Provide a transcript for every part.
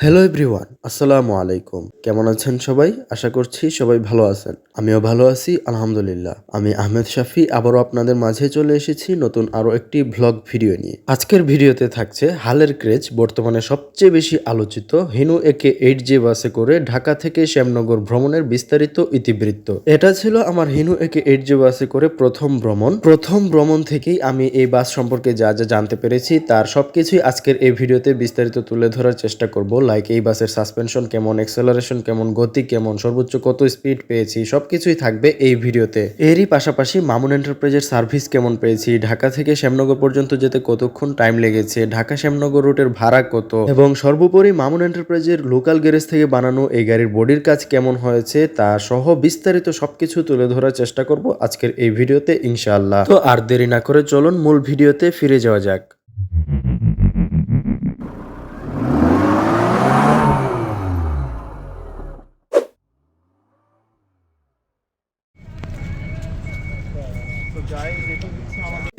Hello everyone, আসসালামু আলাইকুম। কেমন আছেন সবাই? আশা করছি সবাই ভালো আছেন। আমিও ভালো আছি, আলহামদুলিল্লাহ। আমি আহমেদ শাফি আবারও আপনাদের মাঝে চলে এসেছি নতুন আরও একটি ভ্লগ ভিডিও নিয়ে। আজকের ভিডিওতে থাকছে হালের ক্রেজ বর্তমানে সবচেয়ে বেশি আলোচিত হিনু একে 8J বাসে করে ঢাকা থেকে শ্যামনগর ভ্রমণের বিস্তারিত ইতিবৃত্ত। এটা ছিল আমার হিনু একে 8J বাসে করে প্রথম ভ্রমণ। প্রথম ভ্রমণ থেকেই আমি এই বাস সম্পর্কে যা যা জানতে পেরেছি তার সবকিছুই আজকের এই ভিডিওতে বিস্তারিত তুলে ধরার চেষ্টা করব। লাইক এই বাসের সাসপেনশন কেমন, এক্সেলারেশন কেমন, গতি কেমন, সর্বোচ্চ কত স্পিড পেয়েছি, সবকিছুই থাকবে এই ভিডিওতে। এরই পাশাপাশি মামুন এন্টারপ্রাইজের সার্ভিস কেমন পেয়েছি, ঢাকা থেকে শ্যামনগর পর্যন্ত যেতে কতক্ষণ টাইম লেগেছে, ঢাকা শ্যামনগর রুটের ভাড়া কত, এবং সর্বোপরি মামুন এন্টারপ্রাইজের লোকাল গ্যারেজ থেকে বানানো এই গাড়ির বডির কাজ কেমন হয়েছে তা সহ বিস্তারিত সবকিছু তুলে ধরার চেষ্টা করব আজকের এই ভিডিওতে ইনশাআল্লাহ। তো আর দেরি না করে চলুন মূল ভিডিওতে ফিরে যাওয়া যাক।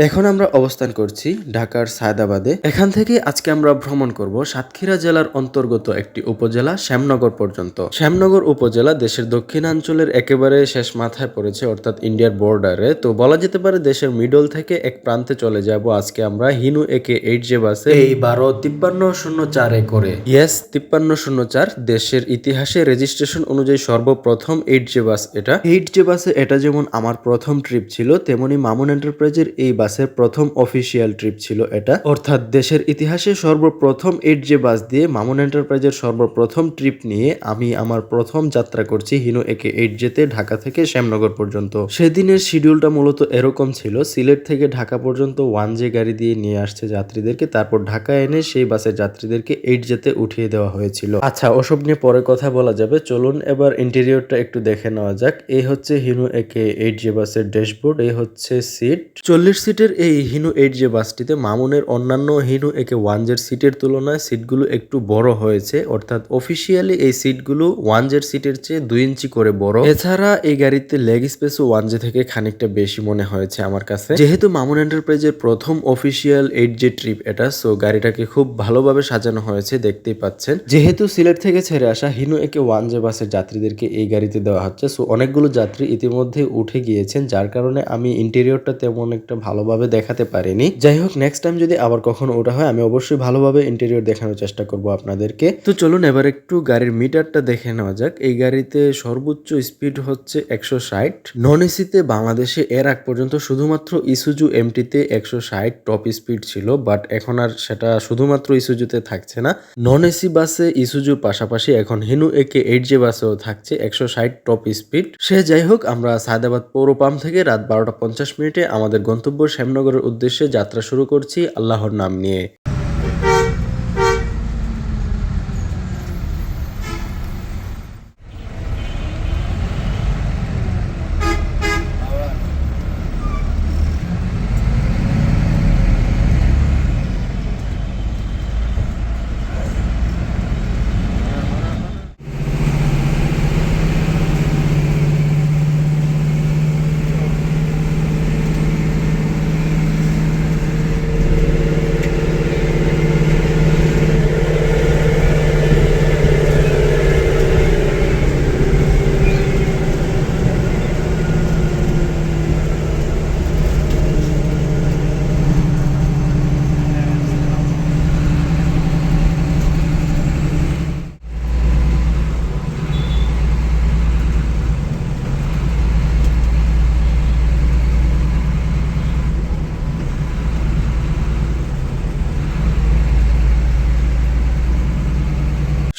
এখন আমরা অবস্থান করছি ঢাকার সায়দাবাদে। এখান থেকে আজকে আমরা ভ্রমণ করব সাতক্ষীরা জেলার অন্তর্গত একটি উপজেলা শ্যামনগর পর্যন্ত। শ্যামনগর উপজেলা দেশের দক্ষিণাঞ্চলের একেবারে শেষ মাথায় পড়েছে, অর্থাৎ ইন্ডিয়ার বর্ডারে। তো বলা যেতে পারে দেশের মিডল থেকে এক প্রান্তে চলে যাব আজকে আমরা হিনু একে 8J বাসে, এই 12-5304 করে। ইয়েস, 5304 দেশের ইতিহাসে রেজিস্ট্রেশন অনুযায়ী সর্বপ্রথম 8J বাস এটা। 8J বাসে এটা যেমন আমার প্রথম ট্রিপ ছিল, তেমনি মামুন এন্টারপ্রাইজের এই বাসের প্রথম অফিসিয়াল ট্রিপ ছিল এটা। অর্থাৎ দেশের ইতিহাসে সর্বপ্রথম 8J বাস দিয়ে মামুন এন্টারপ্রাইজের সর্বপ্রথম ট্রিপ নিয়ে আমি আমার প্রথম যাত্রা করছি হিনু একে 8J তে ঢাকা থেকে শ্যামনগর পর্যন্ত। সেদিনের শিডিউলটা মূলত এরকম ছিল, সিলেট থেকে ঢাকা পর্যন্ত 1J গাড়ি দিয়ে নিয়ে আসছে যাত্রীদেরকে, তারপর ঢাকা এনে সেই বাসের যাত্রীদেরকে 8J তে উঠিয়ে দেওয়া হয়েছিল। আচ্ছা, ওসব নিয়ে পরে কথা বলা যাবে, চলুন এবার ইন্টেরিয়রটা একটু দেখে নেওয়া যাক। এই হচ্ছে হিনু একে 8J বাসের ড্যাশবোর্ড, এই হচ্ছে সিট। 40 সিটের এই হিনু 8J বাসটিতে মামুনের অন্যান্য হিনু একে 1J সিটের তুলনায় সিটগুলো একটু বড় হয়েছে, অর্থাৎ অফিসিয়ালি এই সিটগুলো 1J সিটের চেয়ে 2 ইঞ্চি করে বড়। এছাড়া এই গাড়িতে লেগ স্পেসও 1J থেকে খানিকটা বেশি মনে হয়েছে আমার কাছে। যেহেতু মামুন এন্টারপ্রাইজের প্রথম অফিসিয়াল 8J ট্রিপ এটা, সো গাড়িটাকে খুব ভালোভাবে সাজানো হয়েছে, দেখতেই পাচ্ছেন। যেহেতু সিলেট থেকে ছেড়ে আসা হিনু একে 1J বাসের যাত্রীদেরকে এই গাড়িতে দেওয়া হচ্ছে, সো অনেকগুলো যাত্রী ইতিমধ্যে উঠে গিয়েছেন, যার কারণে আমি ইন্টেরিয়রটা তেমন একটা ভালোভাবে দেখাতে পারিনি। যাই হোক, নেক্সট টাইম যদি আবার কখনো ওটা হয় আমি অবশ্যই ভালোভাবে ইন্টেরিয়র দেখানোর চেষ্টা করব আপনাদেরকে। তো চলুন এবার একটু গাড়ির মিটারটা দেখে নেওয়া যাক। এই গাড়িতে সর্বোচ্চ স্পিড হচ্ছে 160। নন এসিতে বাংলাদেশে এর আগ পর্যন্ত শুধুমাত্র ইসুজু এমটিতে 160 টপ স্পিড ছিল, বাট এখন আর সেটা শুধুমাত্র ইসুজুতে থাকছে না। নন এসি বাসে ইসুজুর পাশাপাশি এখন হিনু একে 8J বাসেও থাকছে 160 টপ স্পিড। সে যাই হোক, আমরা সায়দাবাদ পৌর পাম্প থেকে রাত 12টা 50 আমাদের গন্তব্য শ্যামনগরের উদ্দেশ্যে যাত্রা শুরু করছি আল্লাহর নাম নিয়ে।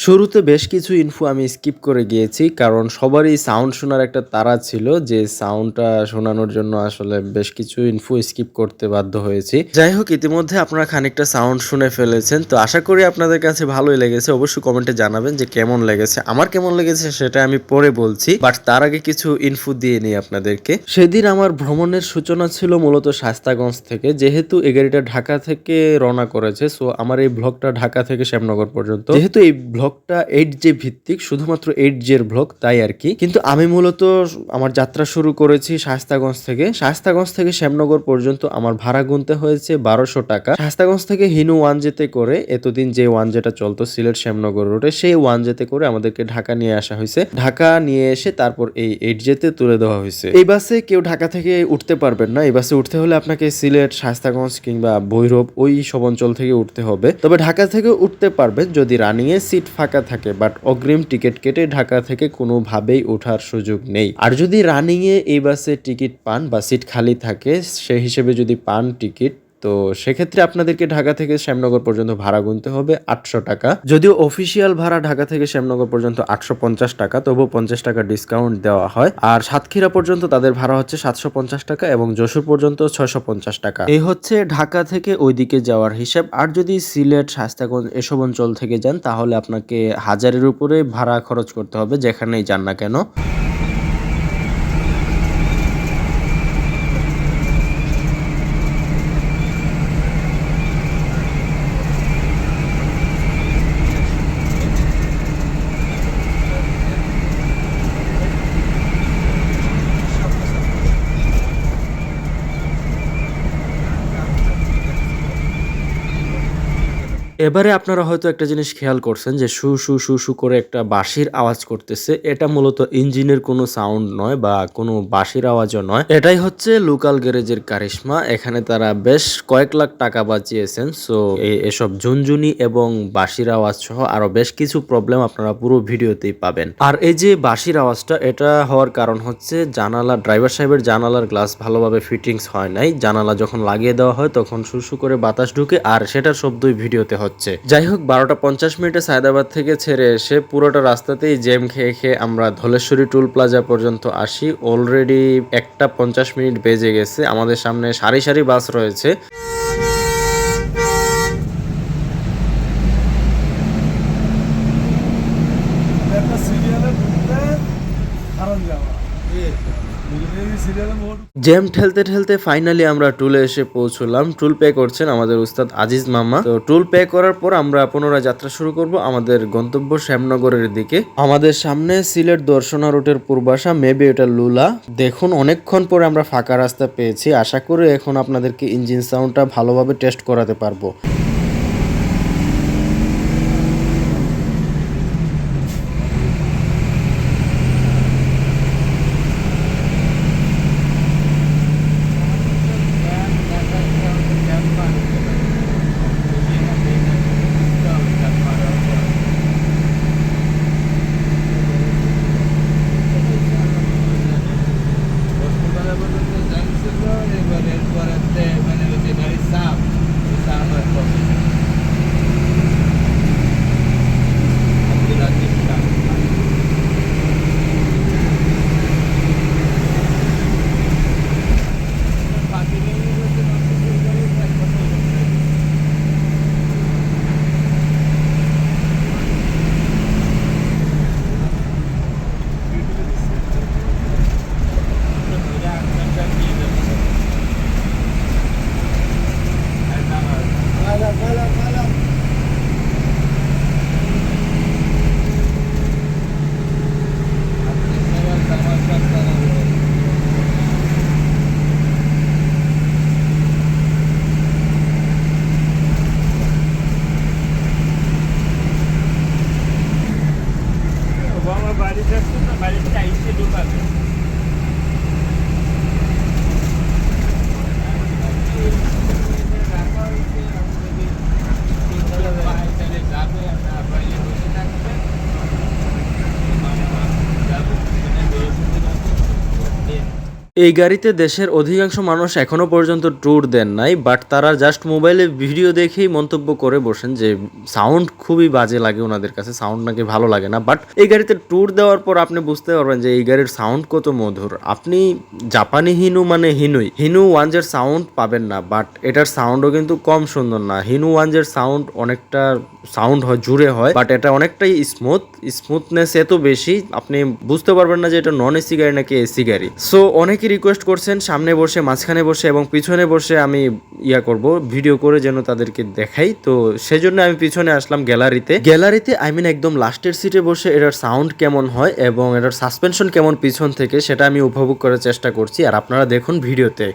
শুরুতে বেশ কিছু ইনফো আমি স্কিপ করে গিয়েছি, কারণ সবারই সাউন্ড শোনার একটা তাড়া ছিল, যে সাউন্ডটা শোনানোর জন্য আসলে বেশ কিছু ইনফো স্কিপ করতে বাধ্য হয়েছি। যাই হোক, ইতিমধ্যে আপনারা খানিকটা সাউন্ড শুনে ফেলেছেন, তো আশা করি আপনাদের কাছে ভালোই লেগেছে। অবশ্যই কমেন্টে জানাবেন যে কেমন লেগেছে। আমার কেমন লেগেছে সেটা আমি পরে বলছি, বাট তার আগে কিছু ইনফো দিয়ে নিই আপনাদেরকে। সেদিন আমার ভ্রমণের সূচনা ছিল মূলত শাস্তাগঞ্জ থেকে, যেহেতু এই গাড়িটা ঢাকা থেকে রওনা করেছে, সো আমার এই ব্লগটা ঢাকা থেকে শ্যামনগর পর্যন্ত। যেহেতু এই ব্লগ ব্লগটা 8G ভিত্তিক, শুধুমাত্র 8G এর ব্লগ, তাই আর কি। কিন্তু আমি মূলত আমার যাত্রা শুরু করেছি শায়েস্তাগঞ্জ থেকে। শায়েস্তাগঞ্জ থেকে শ্যামনগর পর্যন্ত আমার ভাড়া গুনতে হয়েছে 1200 টাকা। শায়েস্তাগঞ্জ থেকে হিনু 1J-তে করে, এতদিন যে 1J-টা চলতো সিলেট শ্যামনগর রোডে, সেই 1J-তে করে আমাদেরকে ঢাকা নিয়ে আসা হয়েছে। ঢাকা নিয়ে এসে তারপর এই 8J-তে তুলে দেওয়া হয়েছে। এই বাসে কেউ ঢাকা থেকে উঠতে পারবেন না। এই বাসে উঠতে হলে আপনাকে সিলেট, শায়েস্তাগঞ্জ কিংবা ভৈরব ওই সব অঞ্চল থেকে উঠতে হবে। তবে ঢাকা থেকে উঠতে পারবেন যদি রানিং এ সিট ফাঁকা থাকে, বাট অগ্রিম টিকিট কেটে ঢাকা থেকে কোনোভাবেই ওঠার সুযোগ নেই। আর যদি রানিং এ এই বাসে টিকিট পান বা সিট খালি থাকে, সেই হিসেবে যদি পান টিকিট, তো সেক্ষেত্রে আপনাদেরকে ঢাকা থেকে শ্যামনগর পর্যন্ত ভাড়া গুনতে হবে 800 টাকা। যদিও অফিসিয়াল ভাড়া ঢাকা থেকে শ্যামনগর পর্যন্ত 850 টাকা, তবুও 50 টাকা ডিসকাউন্ট দেওয়া হয়। আর সাতক্ষীরা পর্যন্ত তাদের ভাড়া হচ্ছে 750 টাকা এবং যশোর পর্যন্ত 650 টাকা। এই হচ্ছে ঢাকা থেকে ওইদিকে যাওয়ার হিসাব। আর যদি সিলেট, শায়েস্তাগঞ্জ এসব অঞ্চল থেকে যান, তাহলে আপনাকে 1000-এর উপরে ভাড়া খরচ করতে হবে যেখানেই যান না কেন। এবারে আপনারা হয়তো একটা জিনিস খেয়াল করছেন যে শু শু শু শু করে একটা বাঁশির আওয়াজ করতেছে। এটা মূলত ইঞ্জিনের কোনো সাউন্ড নয় বা কোনো বাঁশির আওয়াজও নয়। এটাই হচ্ছে লোকাল গ্যারেজের কারিশমা। এখানে তারা বেশ কয়েক লাখ টাকা বাঁচিয়েছেন। সো এসব ঝুনঝুনি এবং বাঁশির আওয়াজ সহ আরো বেশ কিছু প্রবলেম আপনারা পুরো ভিডিওতেই পাবেন। আর এই যে বাঁশির আওয়াজটা, এটা হওয়ার কারণ হচ্ছে জানালা, ড্রাইভার সাহেবের জানালার গ্লাস ভালোভাবে ফিটিংস হয় নাই। জানালা যখন লাগিয়ে দেওয়া হয় তখন শু শু করে বাতাস ঢুকে, আর সেটার শব্দই ভিডিওতে হচ্ছে। যাই হোক, 12টা 50 মিনিটে সায়দাবাদ থেকে ছেড়ে এসে পুরোটা রাস্তাতেই জ্যাম খেয়ে খেয়ে আমরা ধলেশ্বরী টুল প্লাজা পর্যন্ত আসি। অলরেডি 1টা 50 মিনিট বেজে গেছে। আমাদের সামনে সারি সারি বাস রয়েছে। জ্যাম ঠেলতে ঠেলতে ফাইনালি আমরা টুলে এসে পৌঁছলাম। টুল পে করছেন আমাদের উস্তাদ আজিজ মামা। তো টুল পে করার পর আমরা পুনরায় যাত্রা শুরু করব আমাদের গন্তব্য শ্যামনগরের দিকে। আমাদের সামনে সিলেট দর্শনা রুটের পূর্বাশা, মেবি এটা লুলা। দেখুন, অনেকক্ষণ পরে আমরা ফাঁকা রাস্তা পেয়েছি। আশা করি এখন আপনাদেরকে ইঞ্জিন সাউন্ডটা ভালোভাবে টেস্ট করাতে পারবো। এই গাড়িতে দেশের অধিকাংশ মানুষ এখনো পর্যন্ত ট্যুর দেন নাই, বাট তারা জাস্ট মোবাইলে ভিডিও দেখেই মন্তব্য করে বসেন যে সাউন্ড খুবই বাজে লাগে ওনাদের কাছে, সাউন্ড নাকি ভালো লাগে না। বাট এই গাড়িতে ট্যুর দেওয়ার পর আপনি বুঝতে পারবেন যে এই গাড়ির সাউন্ড কত মধুর। আপনি জাপানি হিনু মানে হিনু 1J-র সাউন্ড পাবেন না, বাট এটার সাউন্ডও কিন্তু কম সুন্দর না। হিনু 1J-র সাউন্ড অনেকটা সাউন্ড হয়, জুড়ে হয়, বাট এটা অনেকটাই স্মুথনেস এত বেশি আপনি বুঝতে পারবেন না যে এটা নন এসি গাড়ি নাকি এসি গাড়ি। সো অনেক অনেকে রিকোয়েস্ট করছেন সামনে বসে, মাঝখানে বসে এবং পিছনে বসে আমি করব, ভিডিও করে যেন তাদেরকে দেখাই। তো সেজন্য আমি পিছনে আসলাম গ্যালারিতে আই মিন একদম লাস্টের সিটে বসে এটার সাউন্ড কেমন হয় এবং এটার সাসপেনশন কেমন পিছন থেকে সেটা আমি উপভোগ করার চেষ্টা করছি, আর আপনারা দেখুন ভিডিওতে।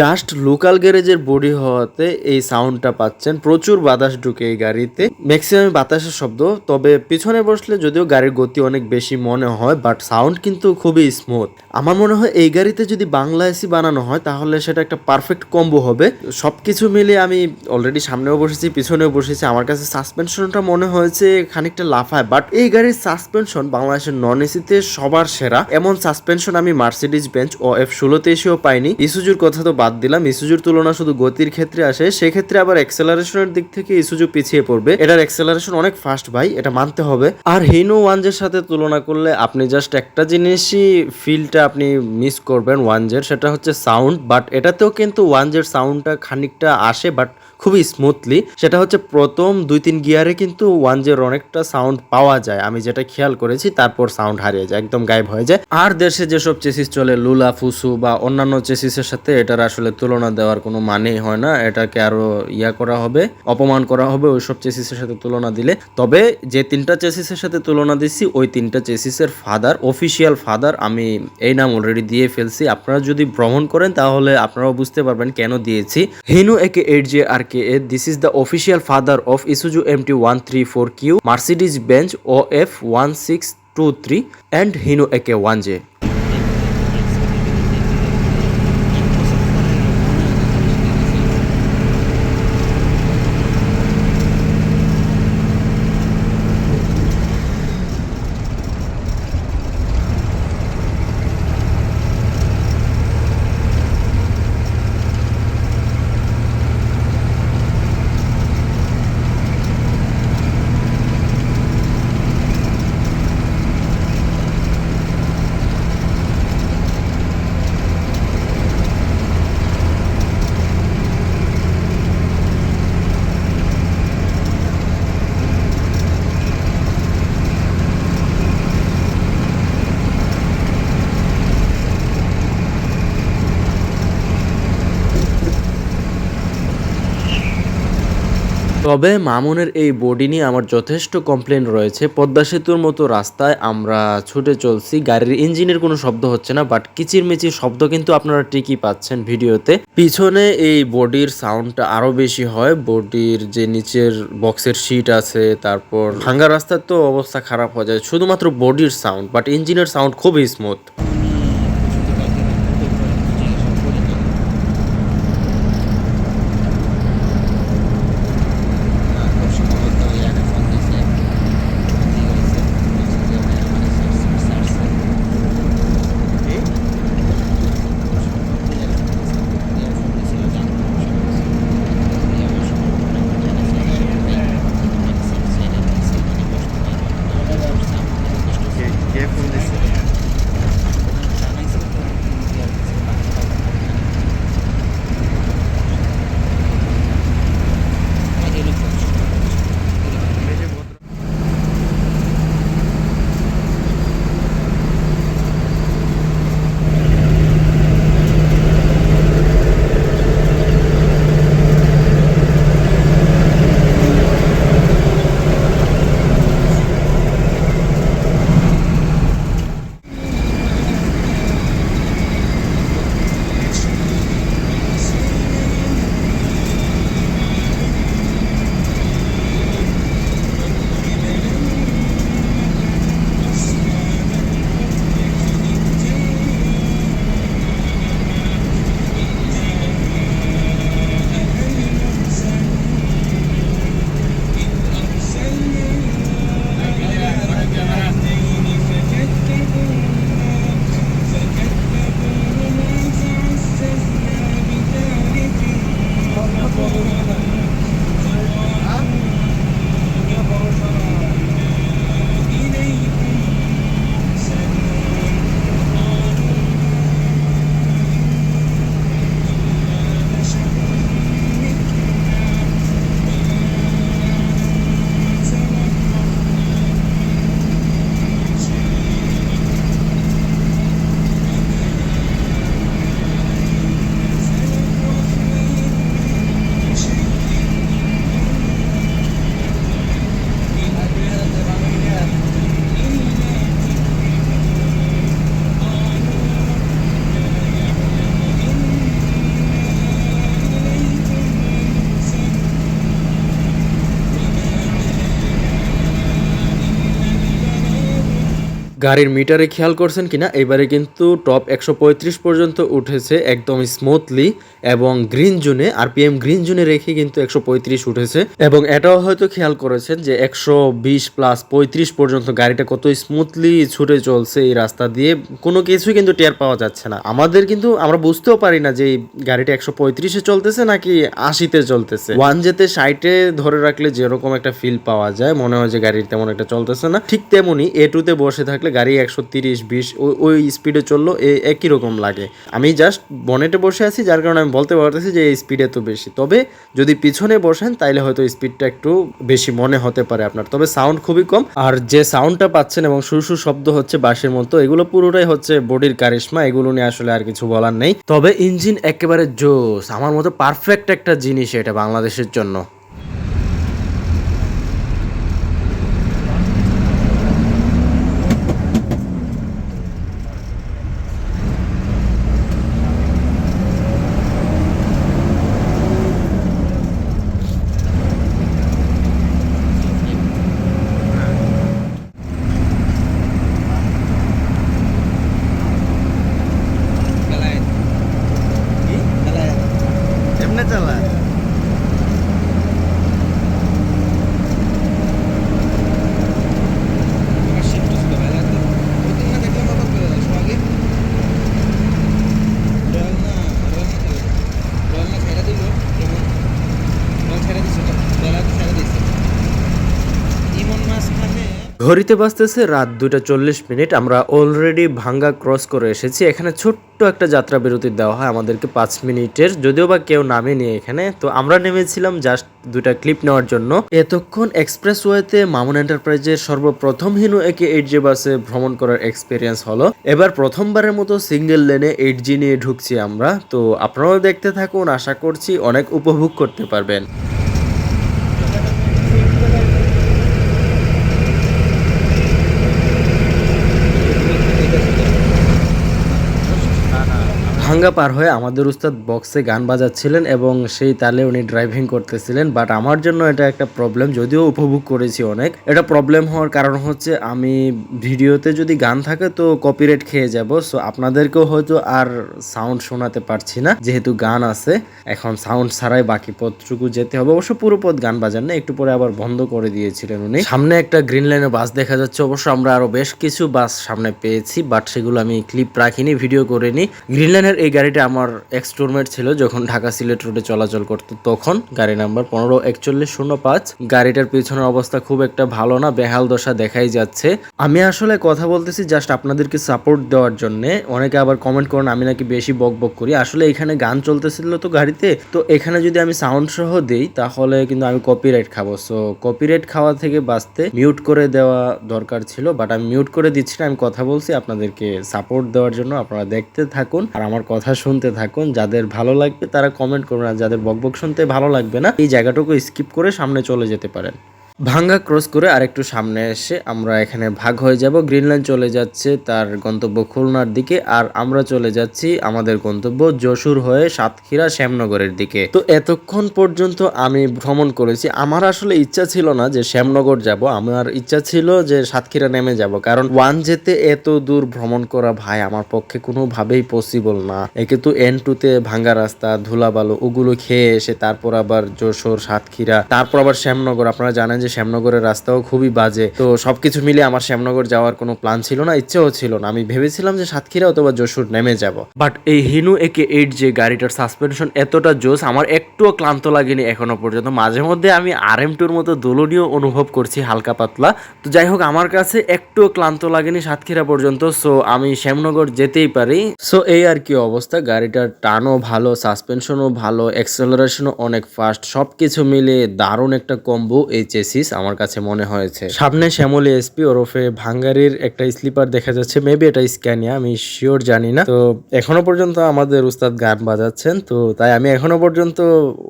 জাস্ট লোকাল গ্যারেজের বডি হওয়াতে এই সাউন্ডটা পাচ্ছেন। প্রচুর বাতাস ঢুকে এই গাড়িতে, ম্যাক্সিমাম বাতাসের শব্দ। তবে পিছনে বসলে যদিও গাড়ির গতি অনেক বেশি মনে হয়, বাট সাউন্ড কিন্তু খুবই স্মুথ। আমার মনে হয় এই গাড়িতে যদি বাংলা এসি বানানো হয় তাহলে সেটা একটা পারফেক্ট কম্বো হবে। সবকিছু মিলিয়ে আমি অলরেডি সামনেও বসেছি, পিছনেও বসেছি, আমার কাছে সাসপেনশনটা মনে হয়েছে খানিকটা লাফায়, বাট এই গাড়ির সাসপেনশন বাংলাদেশের নন এসিতে সবার সেরা। এমন সাসপেনশন আমি মার্সিডিজ বেঞ্চ OF16 এসেও পাইনি। ইসুজুর কথা তো বাদ দিলাম, ইসুজুর তুলনা শুধু গতির ক্ষেত্রে আসে, সেক্ষেত্রে আবার অ্যাক্সেলারেশনের দিক থেকে ইসুজু পিছিয়ে পড়বে। এটার অ্যাক্সেলারেশন অনেক ফাস্ট ভাই, এটা মানতে হবে। আর হিনো ওয়ানজের সাথে তুলনা করলে আপনি জাস্ট একটা জিনিসই ফিলটা আপনি মিস করবেন ওয়ানজের, সেটা হচ্ছে সাউন্ড। বাট এটাতেও কিন্তু ওয়ানজের সাউন্ডটা খানিকটা আসে, বাট খুবই স্মুথলি। সেটা হচ্ছে প্রথম 2-3 গিয়ারে কিন্তু ওয়ানজের অনেকটা সাউন্ড পাওয়া যায়, আমি যেটা খেয়াল করেছি। তারপর সাউন্ড হারিয়ে যায়, একদম গায়েব হয়ে যায়। আর দেশে যেসব চেসিস চলে লুলা, ফুসু বা অন্যান্য চেসিসের সাথে এটার আসলে তুলনা দেওয়ার কোনো মানেই হয় না। এটাকে আরো করা হবে, অপমান করা হবে ওইসব চেসিসের সাথে তুলনা দিলে। তবে যে 3টা চেসিসের সাথে তুলনা দিচ্ছি ওই 3টা চেসিসের ফাদার, অফিসিয়াল ফাদার, আমি এই নাম অলরেডি দিয়ে ফেলছি। আপনারা যদি ভ্রমণ করেন তাহলে আপনারাও বুঝতে পারবেন কেন দিয়েছি। হিনো একে 8J this is the official father of Isuzu MT134Q, Mercedes bench OF1623 and Hino একে 1J। তবে মামুনের এই বডি নিয়ে আমার যথেষ্ট কমপ্লেন রয়েছে। পদ্মা সেতুর মতো রাস্তায় আমরা ছুটে চলছি, গাড়ির ইঞ্জিনের কোনো শব্দ হচ্ছে না, বাট কিচিরমিচির শব্দ কিন্তু আপনারা ঠিকই পাচ্ছেন ভিডিওতে। পিছনে এই বডির সাউন্ডটা আরো বেশি হয়। বডির যে নিচের বক্সের সিট আছে, তারপর ভাঙ্গা রাস্তার তো অবস্থা খারাপ হয়ে যায় শুধুমাত্র বডির সাউন্ড, বাট ইঞ্জিনের সাউন্ড খুবই স্মুথ। গাড়ির মিটারে খেয়াল করছেন কিনা, এবারে কিন্তু টপ 135 পর্যন্ত উঠেছে একদম স্মুথলি, এবং গ্রিন জোনে আরপিএম গ্রিন জোনে রেখে কিন্তু 135 উঠেছে। এবং এটাও হয়তো খেয়াল করেছেন যে 120 প্লাস 35 পর্যন্ত গাড়িটা কত স্মুথলি ছুটে চলছে এই রাস্তা দিয়ে, কোনো কিছুই কিন্তু টের পাওয়া যাচ্ছে না আমাদের, কিন্তু আমরা বুঝতেও পারি না যে এই গাড়িটা 135-এ চলতেছে নাকি 80-তে চলতেছে। 1J-তে 60-এ ধরে রাখলে যেরকম একটা ফিল পাওয়া যায়, মনে হয় যে গাড়ির তেমন একটা চলতেছে না, ঠিক তেমনি A2-তে বসে থাকলে গাড়ি 130-20 ওই স্পিডে চললো একই রকম লাগে। আমি জাস্ট বনেটে বসে আছি, যার কারণে আমি বলতে পারতেছি যে এই স্পিড এত বেশি। তবে যদি পিছনে বসেন তাইলে হয়তো স্পিডটা একটু বেশি মনে হতে পারে আপনার, তবে সাউন্ড খুবই কম। আর যে সাউন্ডটা পাচ্ছেন এবং সুরসুর শব্দ হচ্ছে বাসের মতো, এগুলো পুরোটাই হচ্ছে বডির কারিশমা, এগুলো নিয়ে আসলে আর কিছু বলার নেই। তবে ইঞ্জিন একেবারে জোস, আমার মতো পারফেক্ট একটা জিনিস এটা বাংলাদেশের জন্য। ঘড়িতে বাজতেছে রাত 2:40। আমরা অলরেডি ভাঙ্গা ক্রস করে এসেছি। এখানে ছোট্ট একটা যাত্রা বিরতি দেওয়া হয় আমাদেরকে 5 মিনিটের, যদিও বা কেউ নামেনি এখানে, তো আমরা নেমেছিলাম জাস্ট 2টা ক্লিপ নেওয়ার জন্য। এতক্ষণ এক্সপ্রেসওয়েতে মামুন এন্টারপ্রাইজের সর্বপ্রথম হিনু একে 8J বাসে ভ্রমণ করার এক্সপিরিয়েন্স হলো। এবার প্রথমবারের মতো সিঙ্গেল লেনে 8G নিয়ে ঢুকছি আমরা, তো আপনারাও দেখতে থাকুন, আশা করছি অনেক উপভোগ করতে পারবেন। ভাঙ্গা পার হয়ে আমাদের উস্তাদ বক্সে গান বাজাচ্ছিলেন এবং সেই তালে উনি ড্রাইভিং করতেছিলেন, বাট আমার জন্য এটা একটা প্রবলেম, যদিও উপভোগ করেছি অনেক। এটা প্রবলেম হওয়ার কারণ হচ্ছে আমি ভিডিওতে যদি গান থাকে তো কপিরাইট খেয়ে যাব, সো আপনাদেরকেও হয়তো আর সাউন্ড শোনাতে পারছি না যেহেতু গান আছে। এখন সাউন্ড ছাড়াই বাকি পথটুকু যেতে হবে, অবশ্য পুরো পথ গান বাজান না, একটু পরে আবার বন্ধ করে দিয়েছিলেন উনি। সামনে একটা গ্রিন লাইনের বাস দেখা যাচ্ছে, অবশ্য আমরা আরো বেশ কিছু বাস সামনে পেয়েছি, বাট সেগুলো আমি ক্লিপ রাখিনি, ভিডিও করিনি। গ্রিন লাইনের এই গাড়িটা আমার এক্স টুরমেট ছিল যখন ঢাকা সিলেট রোডে চলাচল করতো তখন, গাড়ি নাম্বার 154105। গাড়িটার পিছনের অবস্থা খুব একটা ভালো না, বেহাল দশা দেখাই যাচ্ছে। আমি আসলে কথা বলতেছি জাস্ট আপনাদেরকে সাপোর্ট দেওয়ার জন্য। অনেকে আবার কমেন্ট করেন আমি নাকি বেশি বক বক করি, আসলে এখানে গান চলতেছিল তো গাড়িতে, তো এখানে যদি আমি সাউন্ড সহ দেই তাহলে কিন্তু আমি কপিরাইট খাবো। সো কপিরাইট খাওয়া থেকে বাঁচতে মিউট করে দেওয়া দরকার ছিল, বাট আমি মিউট করে দিচ্ছি না, আমি কথা বলছি আপনাদেরকে সাপোর্ট দেওয়ার জন্য। আপনারা দেখতে থাকুন আর আমার কথা শুনতে থাকুন, যাদের ভালো লাগবে তারা কমেন্ট করবেন, আর যাদের বকবক শুনতে ভালো লাগবে না এই জায়গাটুকু স্কিপ করে সামনে চলে যেতে পারেন। ভাঙ্গা ক্রস করে আরেকটু সামনে এসে আমরা এখানে ভাগ হয়ে যাব। গ্রিন লাইন চলে যাচ্ছে তার গন্তব্য খুলনার দিকে, আর আমরা চলে যাচ্ছি আমাদের গন্তব্য যশোর হয়ে সাতক্ষীরা শ্যামনগরের দিকে। তো এতক্ষণ পর্যন্ত আমি ভ্রমণ করেছি, আমার আসলে ইচ্ছা ছিল না যে শ্যামনগর যাব, আমার ইচ্ছা ছিল যে সাতক্ষীরা নেমে যাব, কারণ 1J-তে এত দূর ভ্রমণ করা ভাই আমার পক্ষে কোনোভাবেই পসিবল না। একে তো N2-তে ভাঙ্গা রাস্তা, ধুলাবালু ওগুলো খেয়ে এসে তারপর আবার যশোর, সাতক্ষীরা, তারপর আবার শ্যামনগর। আপনারা জানেন যে শ্যামনগরের রাস্তাও খুবই বাজে, তো সবকিছু মিলে আমার শ্যামনগর যাওয়ার কোনো প্ল্যান ছিল না, ইচ্ছেও ছিল না। আমি ভেবেছিলাম যে সাতক্ষীরা অথবা যশোর নেমে যাব, বাট এই হিনু একে 8J গাড়িটার সাসপেনশন এতটা জোস, আমার একটুও ক্লান্ত লাগেনি এখনো পর্যন্ত। মাঝে মধ্যে আমি RM2-র মতো দোলনীয় অনুভব করছি হালকা পাতলা, তো যাই হোক আমার কাছে একটুও ক্লান্ত লাগেনি সাতক্ষীরা পর্যন্ত। সো আমি শ্যামনগর যেতেই পারি। সো এই আর কি অবস্থা, গাড়িটার টানও ভালো, সাসপেনশনও ভালো, অ্যাক্সেলারেশনও অনেক ফাস্ট, সবকিছু মিলে দারুণ একটা কম্বো এই চেসিস আমার কাছে মনে হয়েছে। সামনে শ্যামলী SP ওরফে ভাঙ্গারির একটা স্লিপার দেখা যাচ্ছে, মেবি এটা স্ক্যানিয়া, আমি শিওর জানি না। তো এখনো পর্যন্ত আমাদের উস্তাদ গান বাজাচ্ছেন, তো তাই আমি এখনো পর্যন্ত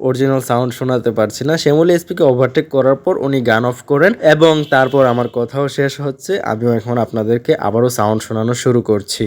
অরিজিনাল সাউন্ড শোনাতে পারছি না। শ্যামলী SP-কে ওভারটেক করার পর উনি গান অফ করেন এবং তারপর আমার কথাও শেষ হচ্ছে, আমিও এখন আপনাদেরকে আবারও সাউন্ড শোনানো শুরু করছি।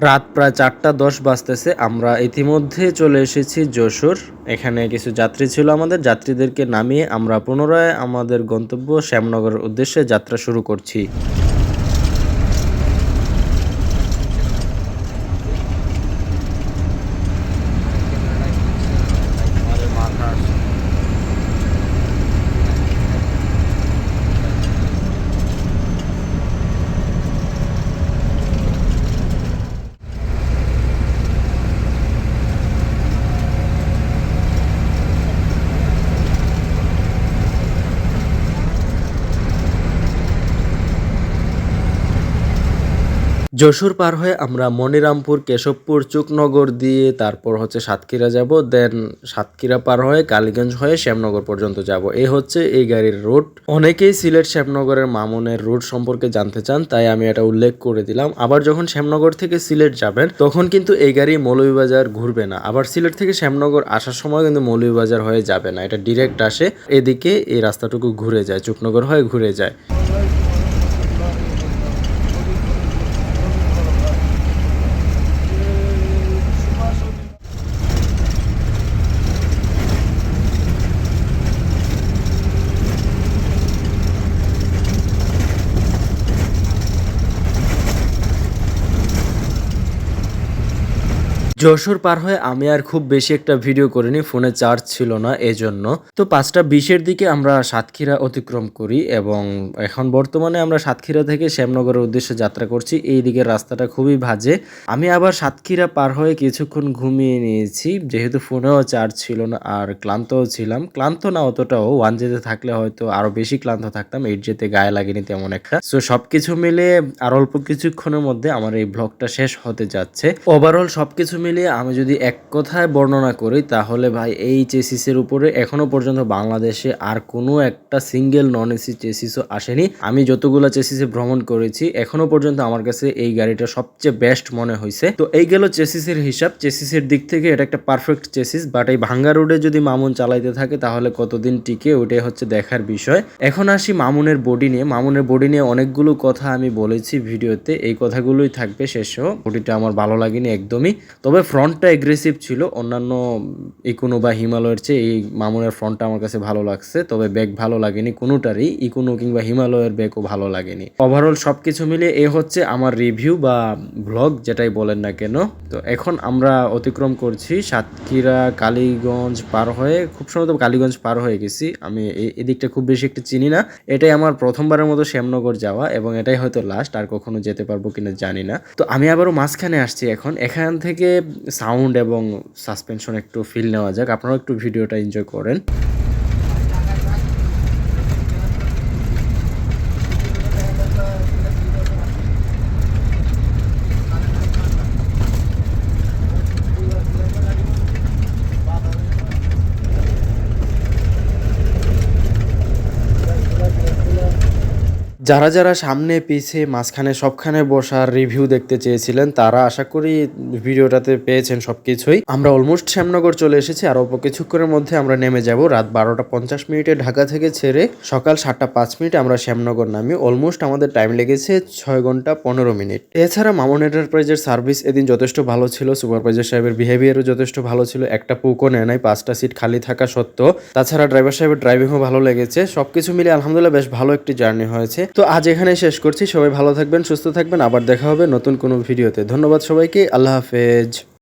রাত প্রায় 4:10 বাজতেছে। আমরা ইতিমধ্যে চলে এসেছি যশোর। এখানে কিছু যাত্রী ছিল আমাদের। যাত্রীদেরকে নামিয়ে আমরা পুনরায় আমাদের গন্তব্য শ্যামনগরের উদ্দেশ্যে যাত্রা শুরু করছি। যশোর পার হয়ে আমরা মনিরামপুর, কেশবপুর, চুকনগর দিয়ে তারপর হচ্ছে সাতক্ষীরা যাব। দেন সাতক্ষীরা পার হয়ে কালীগঞ্জ হয়ে শ্যামনগর পর্যন্ত যাব। এই হচ্ছে এই গাড়ির রুট। অনেকেই সিলেট শ্যামনগরের মামুনের রুট সম্পর্কে জানতে চান, তাই আমি এটা উল্লেখ করে দিলাম। আবার যখন শ্যামনগর থেকে সিলেট যাবেন তখন কিন্তু এই গাড়ি মৌলভীবাজার ঘুরবে না। আবার সিলেট থেকে শ্যামনগর আসার সময় কিন্তু মৌলভীবাজার হয়ে যাবে না, এটা ডিরেক্ট আসে এদিকে, এই রাস্তাটুকু ঘুরে যায়, চুকনগর হয়ে ঘুরে যায়। যশোর পার হয়ে আমি আর খুব বেশি একটা ভিডিও করিনি, ফোনে চার্জ ছিল না এজন্য। তো 5:20-এর দিকে আমরা সাতক্ষীরা অতিক্রম করি এবং এখন বর্তমানে আমরা সাতক্ষীরা থেকে শ্যামনগরের উদ্দেশ্যে যাত্রা করছি। এই দিকের রাস্তাটা খুবই বাজে। আমি আবার সাতক্ষীরা পার হয়ে কিছুক্ষণ ঘুমিয়ে নিয়েছি, যেহেতু ফোনেও চার্জ ছিল না আর ক্লান্তও ছিলাম। ক্লান্ত না অতটাও, 1G-তে থাকলে হয়তো আরো বেশি ক্লান্ত থাকতাম, 8G-তে গায়ে লাগেনি তেমন একটা। সো সবকিছু মিলে আর অল্প কিছুক্ষণের মধ্যে আমার এই ব্লগটা শেষ হতে যাচ্ছে। ওভারঅল সবকিছু মিলিয়ে আমি যদি এক কথায় বর্ণনা করি তাহলে ভাই এই চেসিসের উপরে এখনো পর্যন্ত বাংলাদেশে আর কোনো একটা সিঙ্গেল নন এসি চেসিসও আসেনি। আমি যতগুলো চেসিসে ভ্রমণ করেছি এখনো পর্যন্ত আমার কাছে এই গাড়িটা সবচেয়ে বেস্ট মনে হয়েছে। তো এই গেল চেসিসের হিসাব। চেসিসের দিক থেকে এটা একটা পারফেক্ট চেসিস, বাট এই ভাঙ্গা রোডে যদি মামুন চালাইতে থাকে তাহলে কতদিন টিকে ওটাই হচ্ছে দেখার বিষয়। এখন আসি মামুনের বডি নিয়ে। মামুনের বডি নিয়ে অনেকগুলো কথা আমি বলেছি ভিডিওতে, এই কথাগুলোই থাকবে শেষেও। বডিটা আমার ভালো লাগেনি একদমই, তবে ফ্রন্টটা এগ্রেসিভ ছিল। অন্যান্য ইকোনো বা হিমালয়ের চেয়ে এই মামুনের ফ্রন্টটা আমার কাছে ভালো লাগছে, তবে ব্যাগ ভালো লাগেনি কোনোটারই, ইকোনো কিংবা হিমালয়ের ব্যাগও ভালো লাগেনি। ওভারঅল সবকিছু মিলিয়ে এ হচ্ছে আমার রিভিউ বা ব্লগ, যেটাই বলেন না কেন। তো এখন আমরা অতিক্রম করছি সাতক্ষীরা কালীগঞ্জ পার হয়ে, খুব সম্ভবত কালীগঞ্জ পার হয়ে গেছি। আমি এদিকটা খুব বেশি একটা চিনি না, এটাই আমার প্রথমবারের মতো শ্যামনগর যাওয়া এবং এটাই হয়তো লাস্ট, আর কখনো যেতে পারবো কিনা জানি না। তো আমি আবারও মাঝখানে আসছি এখন। এখান থেকে সাউন্ড এবং সাসপেনশন একটু ফিল নেওয়া যাক, আপনারাও একটু ভিডিওটা এনজয় করেন। যারা যারা সামনে পিছে মাঝখানে সবখানে বসার রিভিউ দেখতে চেয়েছিলেন তারা আশা করি ভিডিওটাতে পেয়েছেন সবকিছুই। আমরা অলমোস্ট শ্যামনগর চলে এসেছি, আর অল্প কিছুক্ষণের মধ্যে আমরা নেমে যাব। রাত 12:50 ঢাকা থেকে ছেড়ে সকাল 7:05 আমরা শ্যামনগর নামি। অলমোস্ট আমাদের টাইম লেগেছে 6 ঘন্টা 15 মিনিট। এছাড়া মামুন এন্টারপ্রাইজের সার্ভিস এদিন যথেষ্ট ভালো ছিল, সুপারভাইজার সাহেবের বিহেভিয়ারও যথেষ্ট ভালো ছিল। একটা পুকও নেয় নাই 5টা সিট খালি থাকা সত্ত্বেও। তাছাড়া ড্রাইভার সাহেবের ড্রাইভিংও ভালো লেগেছে। সবকিছু মিলে আলহামদুলিল্লাহ বেশ ভালো একটি জার্নি হয়েছে। তো আজ এখানে শেষ করছি। সবাই ভালো থাকবেন, সুস্থ থাকবেন। আবার দেখা হবে নতুন কোনো ভিডিওতে। ধন্যবাদ সবাইকে। আল্লাহ হাফেজ।